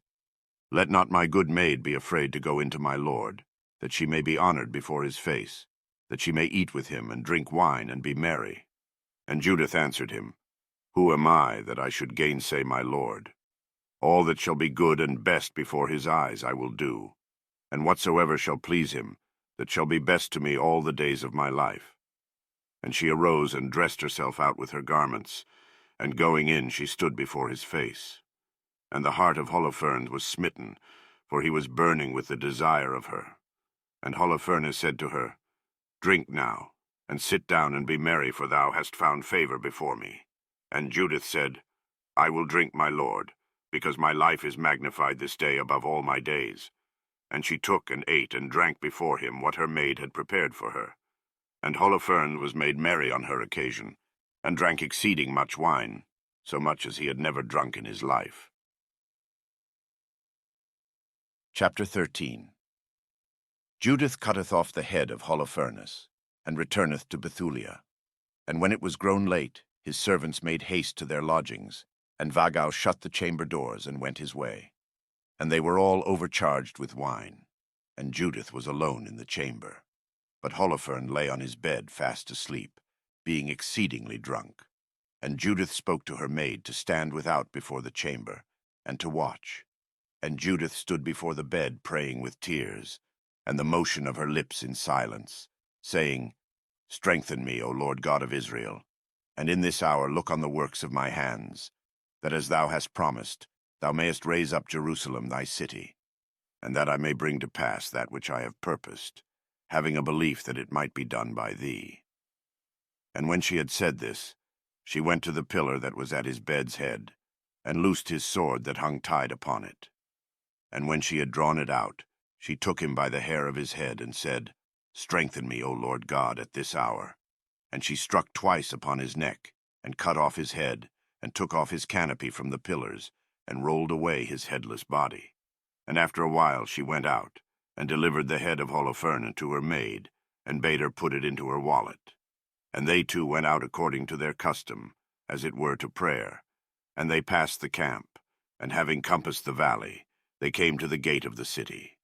Let not my good maid be afraid to go into my lord, that she may be honored before his face, that she may eat with him and drink wine and be merry. And Judith answered him, Who am I that I should gainsay my lord? All that shall be good and best before his eyes I will do, and whatsoever shall please him, that shall be best to me all the days of my life. And she arose and dressed herself out with her garments, and going in she stood before his face. And the heart of Holofernes was smitten, for he was burning with the desire of her. And Holofernes said to her, Drink now, and sit down and be merry, for thou hast found favor before me. And Judith said, I will drink, my lord, because my life is magnified this day above all my days. And she took and ate and drank before him what her maid had prepared for her. And Holofernes was made merry on her occasion, and drank exceeding much wine, so much as he had never drunk in his life. Chapter 13. Judith cutteth off the head of Holofernes, and returneth to Bethulia. And when it was grown late, his servants made haste to their lodgings, and Vagau shut the chamber doors and went his way. And they were all overcharged with wine, and Judith was alone in the chamber. But Holofernes lay on his bed fast asleep, being exceedingly drunk. And Judith spoke to her maid to stand without before the chamber, and to watch. And Judith stood before the bed praying with tears, and the motion of her lips in silence, saying, Strengthen me, O Lord God of Israel, and in this hour look on the works of my hands, that as thou hast promised, thou mayest raise up Jerusalem thy city, and that I may bring to pass that which I have purposed, having a belief that it might be done by thee. And when she had said this, she went to the pillar that was at his bed's head, and loosed his sword that hung tied upon it. And when she had drawn it out, she took him by the hair of his head, and said, Strengthen me, O Lord God, at this hour. And she struck twice upon his neck, and cut off his head, and took off his canopy from the pillars, and rolled away his headless body. And after a while she went out, and delivered the head of Holofernes to her maid, and bade her put it into her wallet. And they two went out according to their custom, as it were to prayer. And they passed the camp, and having compassed the valley, they came to the gate of the city.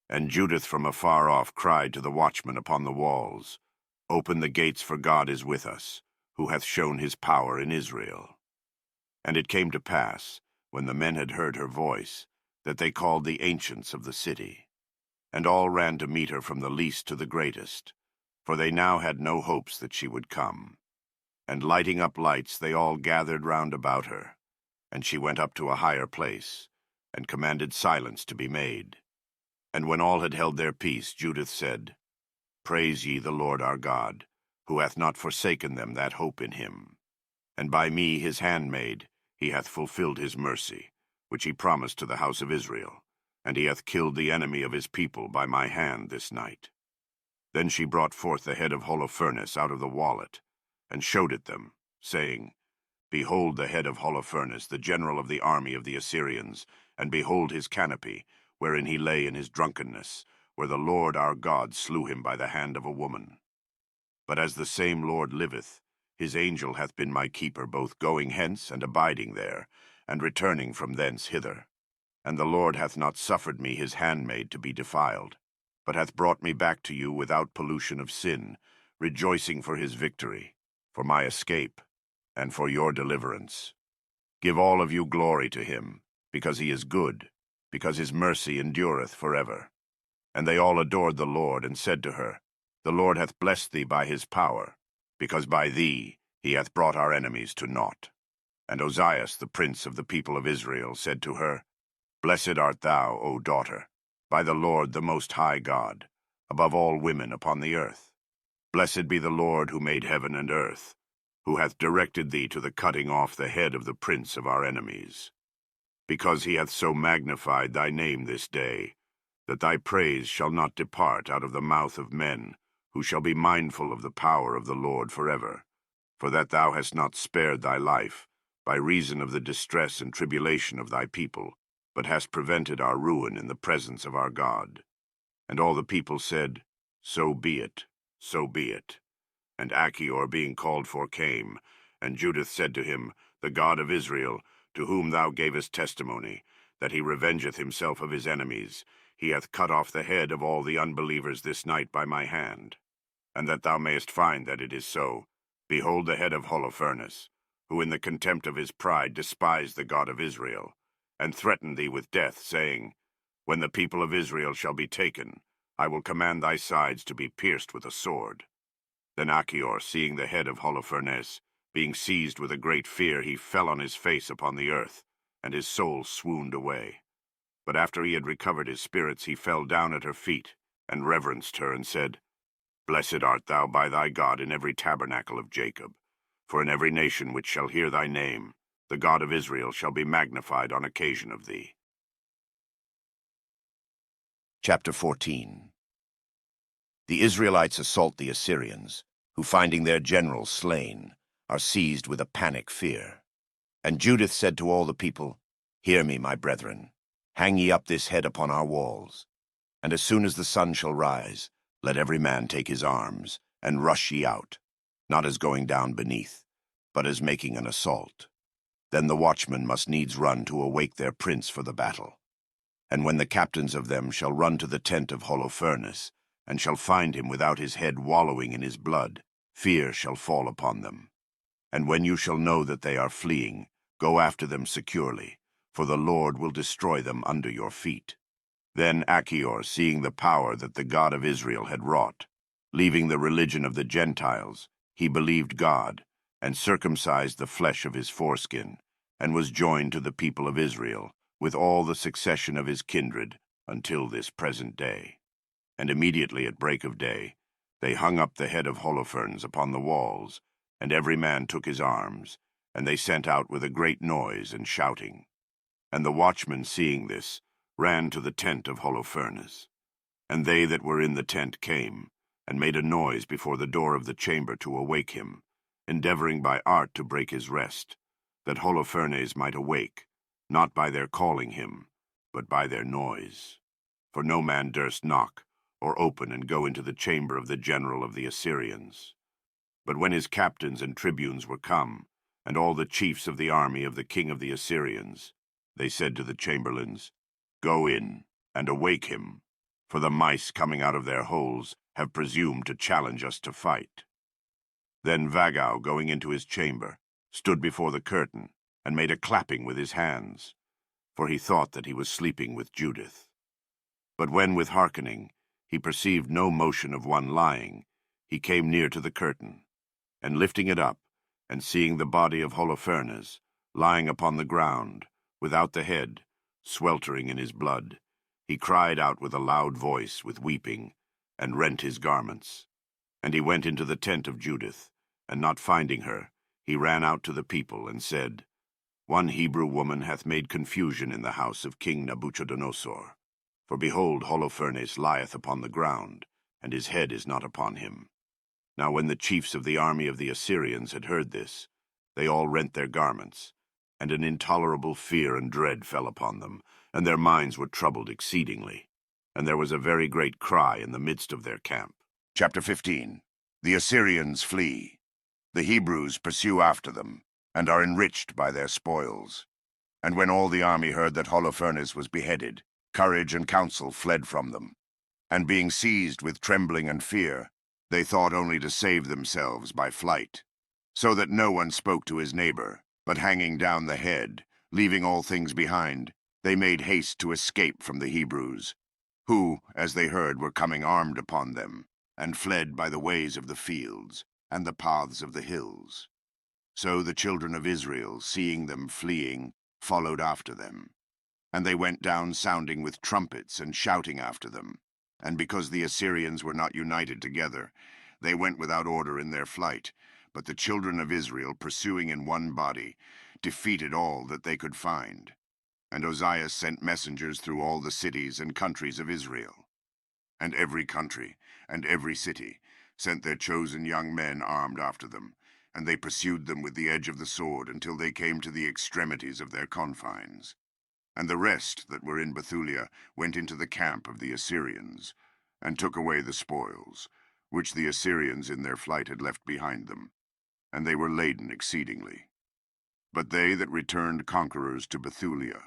And Judith from afar off cried to the watchmen upon the walls, Open the gates, for God is with us, who hath shown his power in Israel. And it came to pass, when the men had heard her voice, that they called the ancients of the city. And all ran to meet her from the least to the greatest, for they now had no hopes that she would come. And lighting up lights, they all gathered round about her. And she went up to a higher place, and commanded silence to be made. And when all had held their peace, Judith said, Praise ye the Lord our God, who hath not forsaken them that hope in him. And by me his handmaid he hath fulfilled his mercy, which he promised to the house of Israel, and he hath killed the enemy of his people by my hand this night. Then she brought forth the head of Holofernes out of the wallet, and showed it them, saying, Behold the head of Holofernes, the general of the army of the Assyrians, and behold his canopy, wherein he lay in his drunkenness, where the Lord our God slew him by the hand of a woman. But as the same Lord liveth, his angel hath been my keeper, both going hence and abiding there, and returning from thence hither. And the Lord hath not suffered me his handmaid to be defiled, but hath brought me back to you without pollution of sin, rejoicing for his victory, for my escape. and for your deliverance. Give all of you glory to him, because he is good, because his mercy endureth forever. And they all adored the Lord, and said to her, The Lord hath blessed thee by his power, because by thee he hath brought our enemies to naught. And Ozias, the prince of the people of Israel, said to her, Blessed art thou, O daughter, by the Lord the Most High God, above all women upon the earth. Blessed be the Lord who made heaven and earth, who hath directed thee to the cutting off the head of the prince of our enemies. Because he hath so magnified thy name this day, that thy praise shall not depart out of the mouth of men, who shall be mindful of the power of the Lord forever. For that thou hast not spared thy life, by reason of the distress and tribulation of thy people, but hast prevented our ruin in the presence of our God. And all the people said, So be it, so be it. And Achior being called for came, and Judith said to him, The God of Israel, to whom thou gavest testimony, that he revengeth himself of his enemies, he hath cut off the head of all the unbelievers this night by my hand. And that thou mayest find that it is so, behold the head of Holofernes, who in the contempt of his pride despised the God of Israel, and threatened thee with death, saying, When the people of Israel shall be taken, I will command thy sides to be pierced with a sword. Then Achior, seeing the head of Holofernes, being seized with a great fear, he fell on his face upon the earth, and his soul swooned away. But after he had recovered his spirits, he fell down at her feet, and reverenced her, and said, Blessed art thou by thy God in every tabernacle of Jacob, for in every nation which shall hear thy name, the God of Israel shall be magnified on occasion of thee. Chapter 14. The Israelites assault the Assyrians, who, finding their general slain, are seized with a panic fear. And Judith said to all the people, Hear me, my brethren, hang ye up this head upon our walls. And as soon as the sun shall rise, let every man take his arms, and rush ye out, not as going down beneath, but as making an assault. Then the watchmen must needs run to awake their prince for the battle. And when the captains of them shall run to the tent of Holofernes, and shall find him without his head wallowing in his blood, fear shall fall upon them. And when you shall know that they are fleeing, go after them securely, for the Lord will destroy them under your feet. Then Achior, seeing the power that the God of Israel had wrought, leaving the religion of the Gentiles, he believed God, and circumcised the flesh of his foreskin, and was joined to the people of Israel, with all the succession of his kindred, until this present day. And immediately at break of day, they hung up the head of Holofernes upon the walls, and every man took his arms, and they sent out with a great noise and shouting. And the watchmen, seeing this, ran to the tent of Holofernes. And they that were in the tent came, and made a noise before the door of the chamber to awake him, endeavoring by art to break his rest, that Holofernes might awake, not by their calling him, but by their noise. For no man durst knock, or open and go into the chamber of the general of the Assyrians. But when his captains and tribunes were come, and all the chiefs of the army of the king of the Assyrians, they said to the chamberlains, Go in, and awake him, for the mice coming out of their holes have presumed to challenge us to fight. Then Vagau, going into his chamber, stood before the curtain, and made a clapping with his hands, for he thought that he was sleeping with Judith. But when with hearkening he perceived no motion of one lying, he came near to the curtain, and lifting it up, and seeing the body of Holofernes lying upon the ground, without the head, sweltering in his blood, he cried out with a loud voice, with weeping, and rent his garments. And he went into the tent of Judith, and not finding her, he ran out to the people, and said, One Hebrew woman hath made confusion in the house of King Nabuchodonosor. For behold, Holofernes lieth upon the ground, and his head is not upon him. Now when the chiefs of the army of the Assyrians had heard this, they all rent their garments, and an intolerable fear and dread fell upon them, and their minds were troubled exceedingly. And there was a very great cry in the midst of their camp. Chapter 15. The Assyrians flee. The Hebrews pursue after them, and are enriched by their spoils. And when all the army heard that Holofernes was beheaded, courage and counsel fled from them. And being seized with trembling and fear, they thought only to save themselves by flight. so that no one spoke to his neighbor, but hanging down the head, leaving all things behind, they made haste to escape from the Hebrews, who, as they heard, were coming armed upon them, and fled by the ways of the fields and the paths of the hills. So the children of Israel, seeing them fleeing, followed after them. And they went down sounding with trumpets and shouting after them. And because the Assyrians were not united together, they went without order in their flight. But the children of Israel, pursuing in one body, defeated all that they could find. And Ozias sent messengers through all the cities and countries of Israel. And every country and every city sent their chosen young men armed after them, and they pursued them with the edge of the sword until they came to the extremities of their confines. And the rest that were in Bethulia went into the camp of the Assyrians, and took away the spoils, which the Assyrians in their flight had left behind them, and they were laden exceedingly. But they that returned conquerors to Bethulia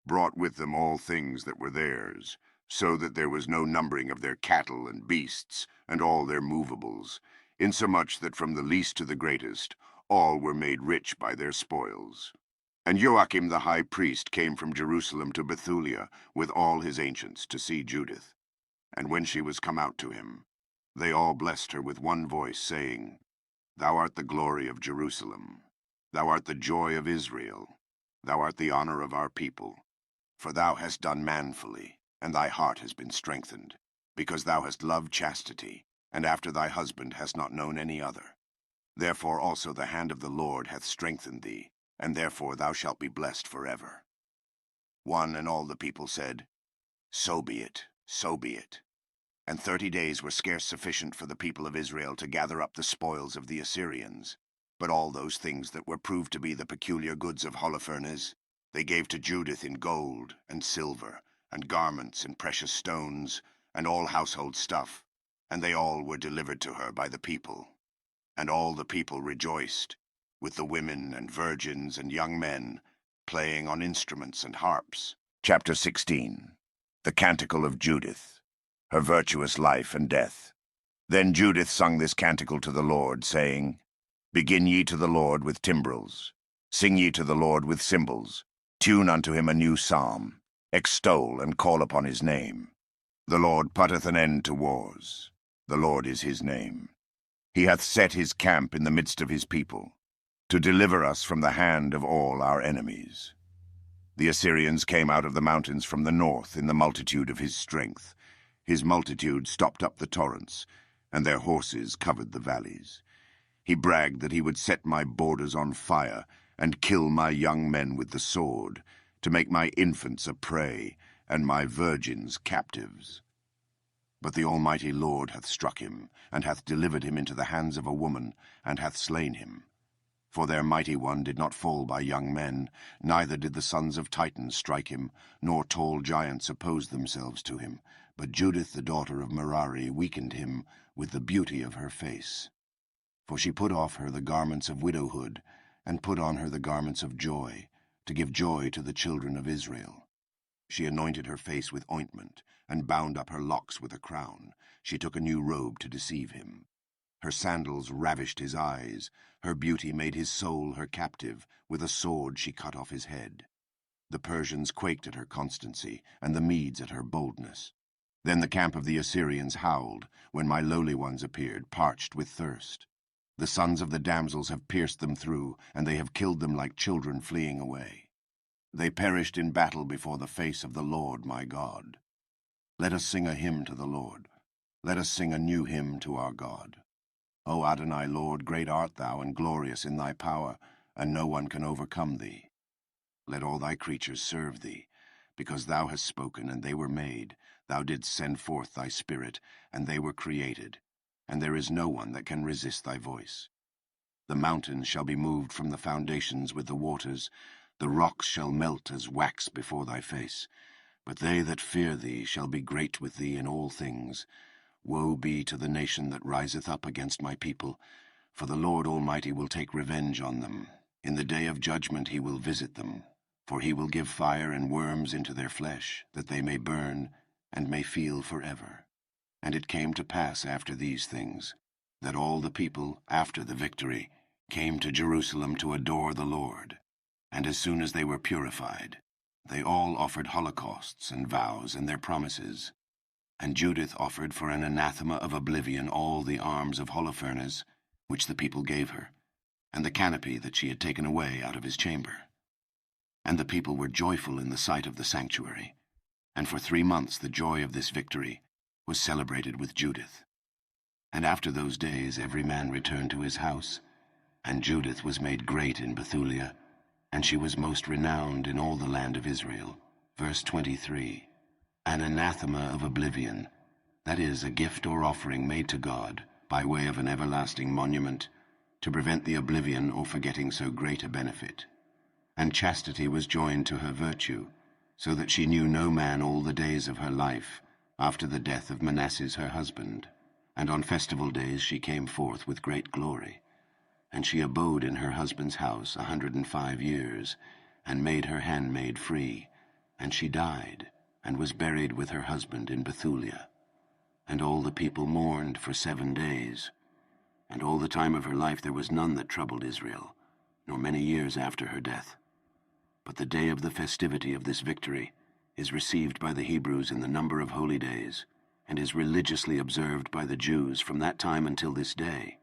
brought with them all things that were theirs, so that there was no numbering of their cattle and beasts, and all their movables, insomuch that from the least to the greatest all were made rich by their spoils. And Joachim the high priest came from Jerusalem to Bethulia with all his ancients to see Judith. And when she was come out to him, they all blessed her with one voice, saying, Thou art the glory of Jerusalem. Thou art the joy of Israel. Thou art the honor of our people. For thou hast done manfully, and thy heart has been strengthened, because thou hast loved chastity, and after thy husband hast not known any other. Therefore also the hand of the Lord hath strengthened thee, and therefore thou shalt be blessed forever. One and all the people said, So be it, so be it. And 30 days were scarce sufficient for the people of Israel to gather up the spoils of the Assyrians. But all those things that were proved to be the peculiar goods of Holofernes, they gave to Judith in gold and silver, and garments and precious stones, and all household stuff, and they all were delivered to her by the people. And all the people rejoiced, with the women and virgins and young men, playing on instruments and harps. Chapter 16. The Canticle of Judith, her virtuous life and death. Then Judith sung this canticle to the Lord, saying, Begin ye to the Lord with timbrels. Sing ye to the Lord with cymbals. Tune unto him a new psalm. Extol and call upon his name. The Lord putteth an end to wars. The Lord is his name. He hath set his camp in the midst of his people, to deliver us from the hand of all our enemies. The Assyrians came out of the mountains from the north in the multitude of his strength. His multitude stopped up the torrents, and their horses covered the valleys. He bragged that he would set my borders on fire, and kill my young men with the sword, to make my infants a prey, and my virgins captives. But the Almighty Lord hath struck him, and hath delivered him into the hands of a woman, and hath slain him. For their mighty one did not fall by young men, neither did the sons of Titans strike him, nor tall giants oppose themselves to him. But Judith the daughter of Merari weakened him with the beauty of her face. For she put off her the garments of widowhood, and put on her the garments of joy, to give joy to the children of Israel. She anointed her face with ointment, and bound up her locks with a crown. She took a new robe to deceive him. Her sandals ravished his eyes. Her beauty made his soul her captive. With a sword she cut off his head. The Persians quaked at her constancy, and the Medes at her boldness. Then the camp of the Assyrians howled, when my lowly ones appeared, parched with thirst. The sons of the damsels have pierced them through, and they have killed them like children fleeing away. They perished in battle before the face of the Lord my God. Let us sing a hymn to the Lord. Let us sing a new hymn to our God. O Adonai, Lord, great art thou, and glorious in thy power, and no one can overcome thee. Let all thy creatures serve thee, because thou hast spoken, and they were made. Thou didst send forth thy Spirit, and they were created, and there is no one that can resist thy voice. The mountains shall be moved from the foundations with the waters. The rocks shall melt as wax before thy face. But they that fear thee shall be great with thee in all things. Woe be to the nation that riseth up against my people, for the Lord Almighty will take revenge on them. In the day of judgment he will visit them, for he will give fire and worms into their flesh, that they may burn, and may feel forever. And it came to pass after these things, that all the people, after the victory, came to Jerusalem to adore the Lord, and as soon as they were purified, they all offered holocausts and vows and their promises. And Judith offered for an anathema of oblivion all the arms of Holofernes, which the people gave her, and the canopy that she had taken away out of his chamber. And the people were joyful in the sight of the sanctuary, and for 3 months the joy of this victory was celebrated with Judith. And after those days every man returned to his house, and Judith was made great in Bethulia, and she was most renowned in all the land of Israel. Verse 23. An anathema of oblivion, that is, a gift or offering made to God by way of an everlasting monument, to prevent the oblivion or forgetting so great a benefit. And chastity was joined to her virtue, so that she knew no man all the days of her life, after the death of Manasses her husband. And on festival days she came forth with great glory. And she abode in her husband's house 105 years, and made her handmaid free. And she died, and was buried with her husband in Bethulia. And all the people mourned for 7 days. And all the time of her life there was none that troubled Israel, nor many years after her death. But the day of the festivity of this victory is received by the Hebrews in the number of holy days, and is religiously observed by the Jews from that time until this day.